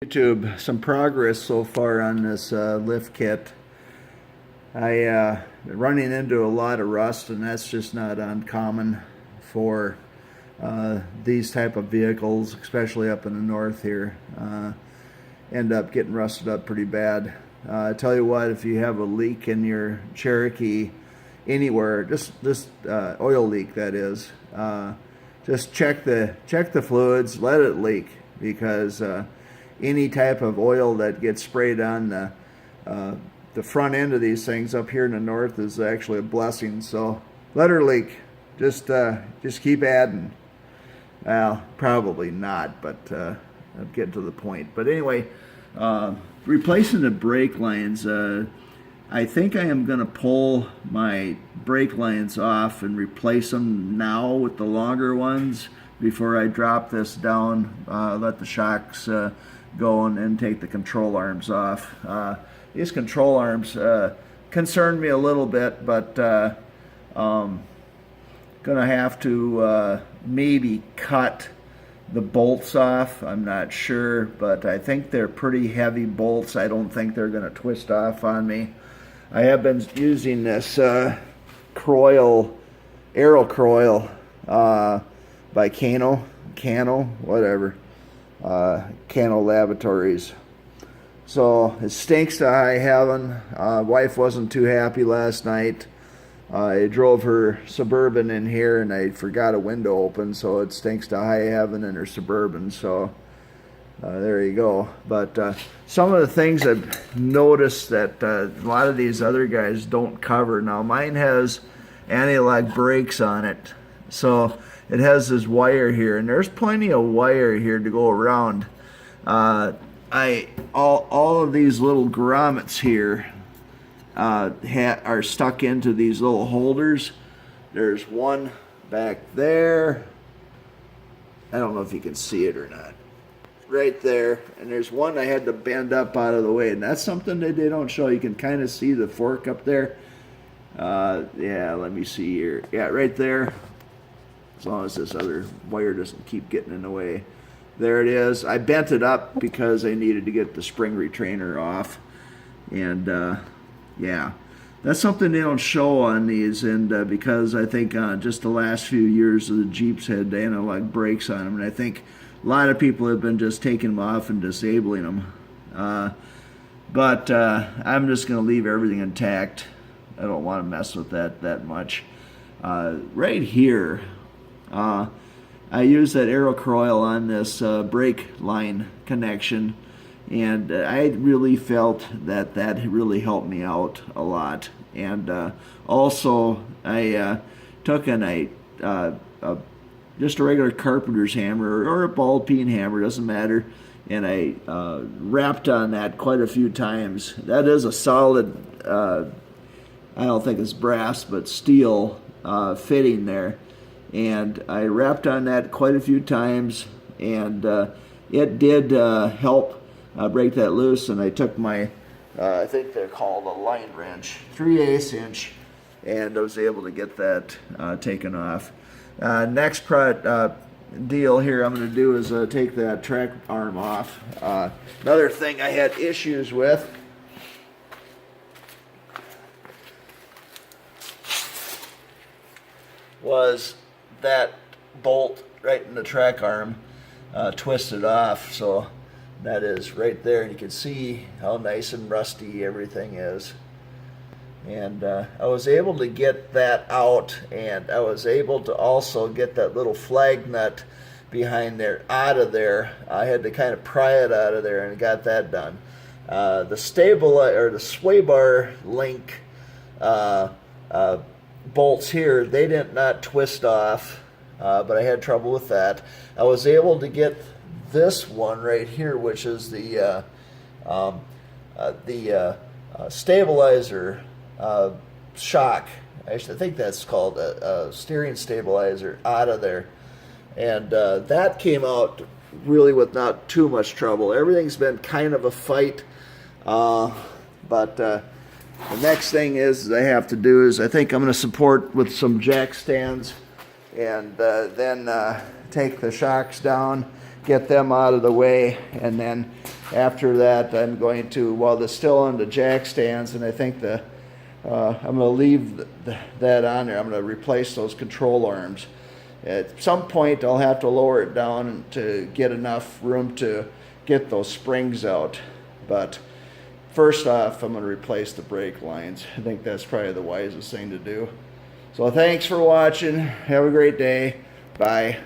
YouTube, some progress so far on this lift kit. I running into a lot of rust, and that's just not uncommon for these type of vehicles, especially up in the north here. End up getting rusted up pretty bad. I tell you what, if you have a leak in your Cherokee anywhere, just this oil leak, that is, just check the fluids, let it leak, because any type of oil that gets sprayed on the front end of these things up here in the north is actually a blessing. So let her leak. Just keep adding. Well, probably not, but I'm getting to the point. But anyway, replacing the brake lines. I think I am going to pull my brake lines off and replace them now with the longer ones before I drop this down, let the shocks go and take the control arms off. These control arms concern me a little bit, but gonna have to maybe cut the bolts off. I'm not sure, but I think they're pretty heavy bolts. I don't think they're gonna twist off on me. I have been using this Croyle, Aero Croyle by Cano, whatever, Cano Laboratories. So it stinks to high heaven. Wife wasn't too happy last night. I drove her Suburban in here and I forgot a window open, so it stinks to high heaven in her Suburban. So there you go. But some of the things I've noticed that a lot of these other guys don't cover. Now mine has anti-lock brakes on it, so it has this wire here, and there's plenty of wire here to go around. All of these little grommets here are stuck into these little holders. There's one back there. I don't know if you can see it or not. Right there, and there's one I had to bend up out of the way, and that's something that they don't show. You can kind of see the fork up there. Yeah, let me see here. Yeah, right there. As long as this other wire doesn't keep getting in the way. There it is. I bent it up because I needed to get the spring retrainer off. And yeah, that's something they don't show on these. And because I think just the last few years the Jeeps had analog brakes on them, and I think a lot of people have been just taking them off and disabling them. But I'm just going to leave everything intact. I don't want to mess with that much. Right here, I use that Aero Croyle on this brake line connection, and I really felt that really helped me out a lot. And also I took just a regular carpenter's hammer or a ball peen hammer, doesn't matter, and I wrapped on that quite a few times. That is a solid, I don't think it's brass, but steel fitting there. And I wrapped on that quite a few times, and it did help break that loose. And I took my, I think they're called a line wrench, 3/8 inch, and I was able to get that taken off. Next deal here I'm going to do is take that track arm off. Another thing I had issues with was that bolt right in the track arm twisted off. So that is right there, and you can see how nice and rusty everything is. And I was able to get that out, and I was able to also get that little flag nut behind there out of there. I had to kind of pry it out of there and got that done. The sway bar link bolts here, they did not twist off, but I had trouble with that. I was able to get this one right here, which is the stabilizer shock. Actually, I think that's called a steering stabilizer, out of there. And that came out really with not too much trouble. Everything's been kind of a fight, but the next thing is I have to do is I think I'm going to support with some jack stands, and then take the shocks down, get them out of the way, and then after that, I'm going to, while it's still on the jack stands, and I think I'm going to leave that on there. I'm going to replace those control arms. At some point, I'll have to lower it down to get enough room to get those springs out. But first off, I'm going to replace the brake lines. I think that's probably the wisest thing to do. So thanks for watching. Have a great day. Bye.